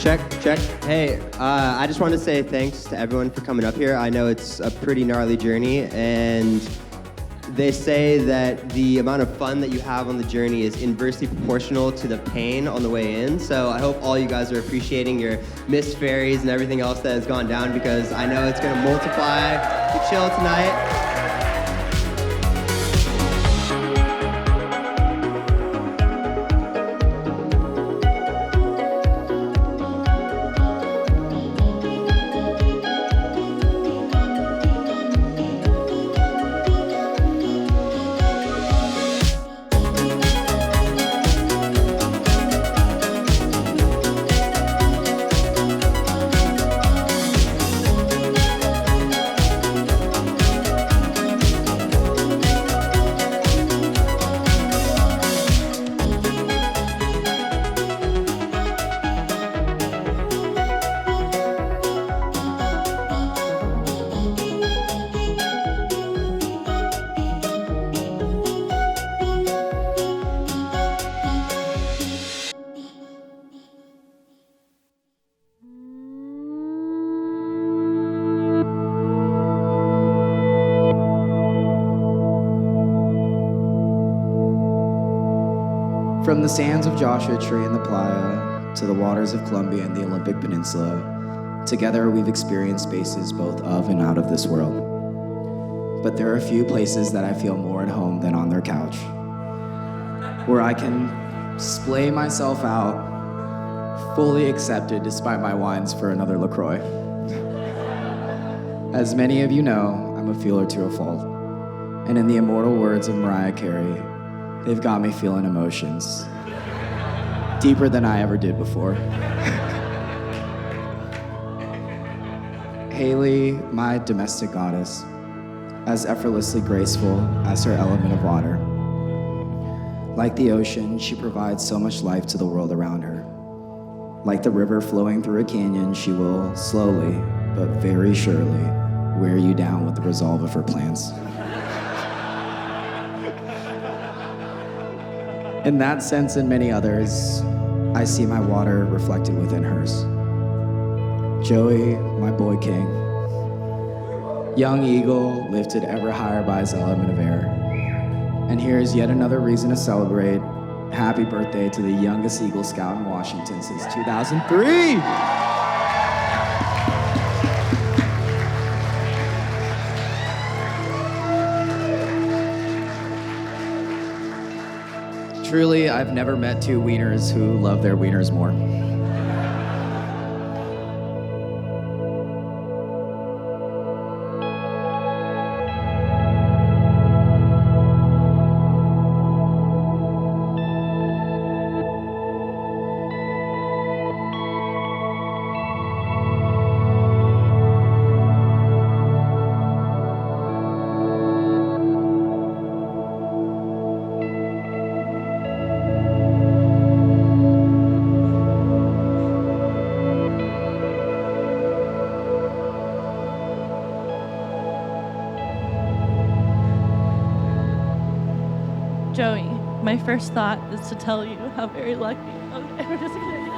Check. Hey, I just want to say thanks to everyone for coming up here. I know it's a pretty gnarly journey, and they say that the amount of fun that you have on the journey is inversely proportional to the pain on the way in. So I hope all you guys are appreciating your missed ferries and everything else that has gone down, because I know it's going to multiply the chill tonight. From the sands of Joshua Tree and the Playa to the waters of Columbia and the Olympic Peninsula, together we've experienced spaces both of and out of this world. But there are a few places that I feel more at home than on their couch, where I can splay myself out, fully accepted despite my whines for another LaCroix. As many of you know, I'm a feeler to a fault. And in the immortal words of Mariah Carey, they've got me feeling emotions deeper than I ever did before. Haley, my domestic goddess, as effortlessly graceful as her element of water. Like the ocean, she provides so much life to the world around her. Like the river flowing through a canyon, she will slowly, but very surely, wear you down with the resolve of her plans. In that sense and many others, I see my water reflected within hers. Joey, my boy king. Young eagle lifted ever higher by his element of air. And here's yet another reason to celebrate. Happy birthday to the youngest Eagle Scout in Washington since 2003. Truly, I've never met two wieners who love their wieners more. Joey, my first thought is to tell you how very lucky. Okay, we're just gonna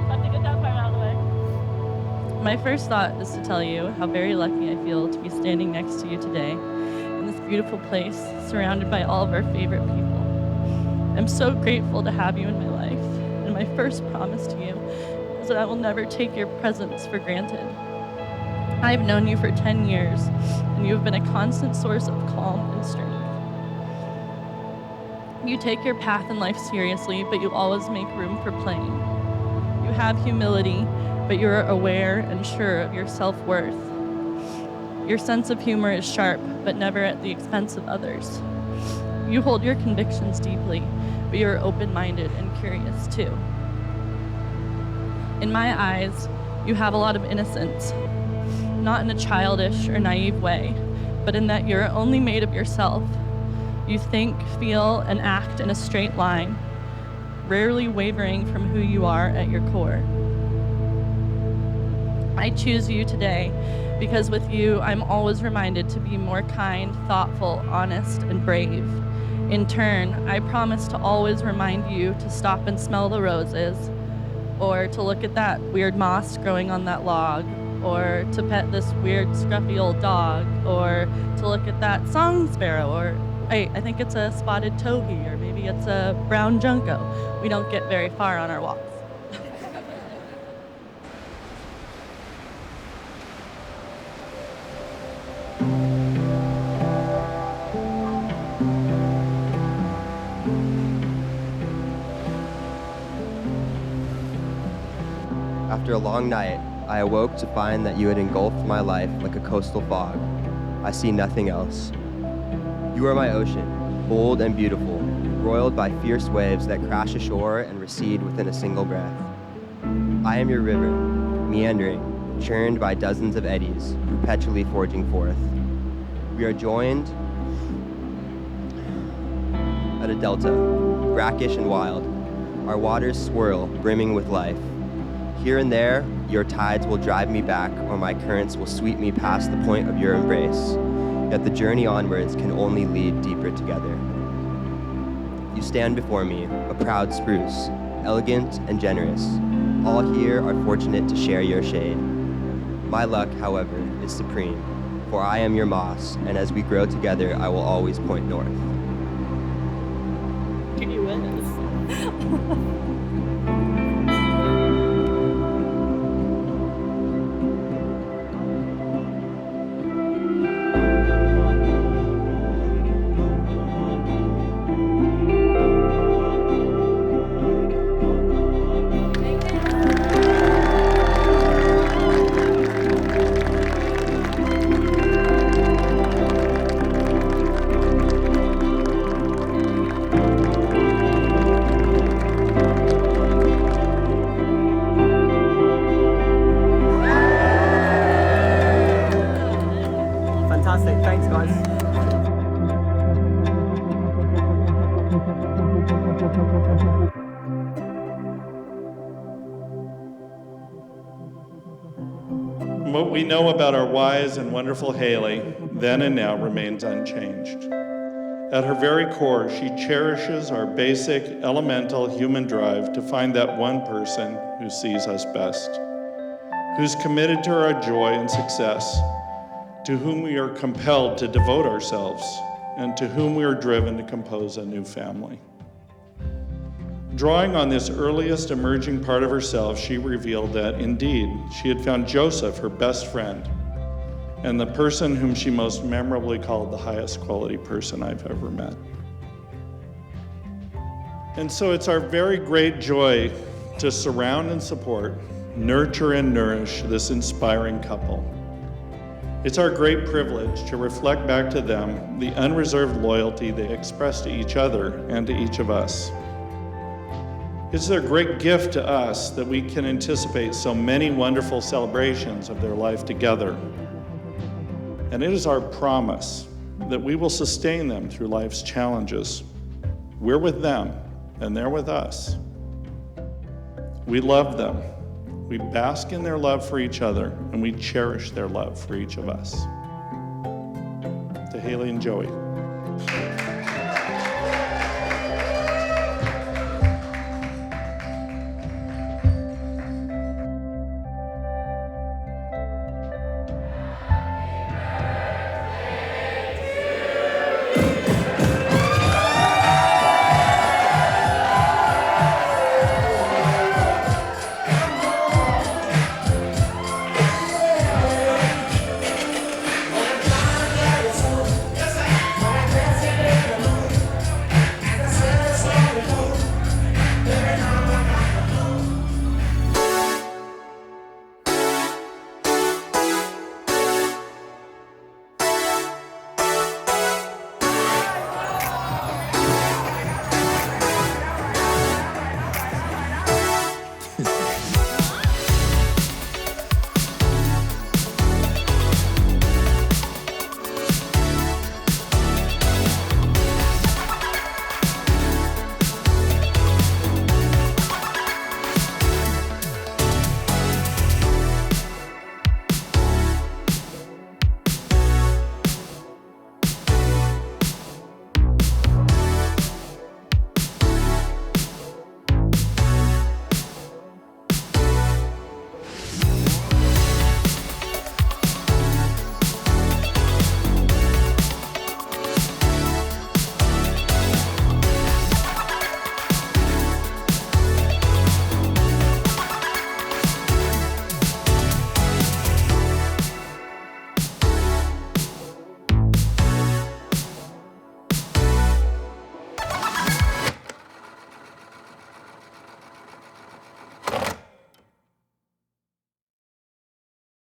have to get that part out of the way. My first thought is to tell you how very lucky I feel to be standing next to you today in this beautiful place, surrounded by all of our favorite people. I'm so grateful to have you in my life, and my first promise to you is that I will never take your presence for granted. I've known you for 10 years, and you have been a constant source of calm and strength. You take your path in life seriously, but you always make room for playing. You have humility, but you're aware and sure of your self-worth. Your sense of humor is sharp, but never at the expense of others. You hold your convictions deeply, but you're open-minded and curious too. In my eyes, you have a lot of innocence, not in a childish or naive way, but in that you're only made of yourself. You think, feel, and act in a straight line, rarely wavering from who you are at your core. I choose you today because with you, I'm always reminded to be more kind, thoughtful, honest, and brave. In turn, I promise to always remind you to stop and smell the roses, or to look at that weird moss growing on that log, or to pet this weird scruffy old dog, or to look at that song sparrow, or I think it's a spotted towhee, or maybe it's a brown junco. We don't get very far on our walks. After a long night, I awoke to find that you had engulfed my life like a coastal fog. I see nothing else. You are my ocean, bold and beautiful, roiled by fierce waves that crash ashore and recede within a single breath. I am your river, meandering, churned by dozens of eddies, perpetually forging forth. We are joined at a delta, brackish and wild. Our waters swirl, brimming with life. Here and there, your tides will drive me back, or my currents will sweep me past the point of your embrace. Yet the journey onwards can only lead deeper together. You stand before me, a proud spruce, elegant and generous. All here are fortunate to share your shade. My luck, however, is supreme, for I am your moss, and as we grow together, I will always point north. Gee whiz. Fantastic, thanks guys. What we know about our wise and wonderful Haley, then and now, remains unchanged. At her very core, she cherishes our basic, elemental human drive to find that one person who sees us best, who's committed to our joy and success, to whom we are compelled to devote ourselves, and to whom we are driven to compose a new family. Drawing on this earliest emerging part of herself, she revealed that, indeed, she had found Joseph her best friend, and the person whom she most memorably called the highest quality person I've ever met. And so it's our very great joy to surround and support, nurture and nourish this inspiring couple. It's our great privilege to reflect back to them the unreserved loyalty they express to each other and to each of us. It's their great gift to us that we can anticipate so many wonderful celebrations of their life together. And it is our promise that we will sustain them through life's challenges. We're with them, and they're with us. We love them. We bask in their love for each other, and we cherish their love for each of us. To Haley and Joey.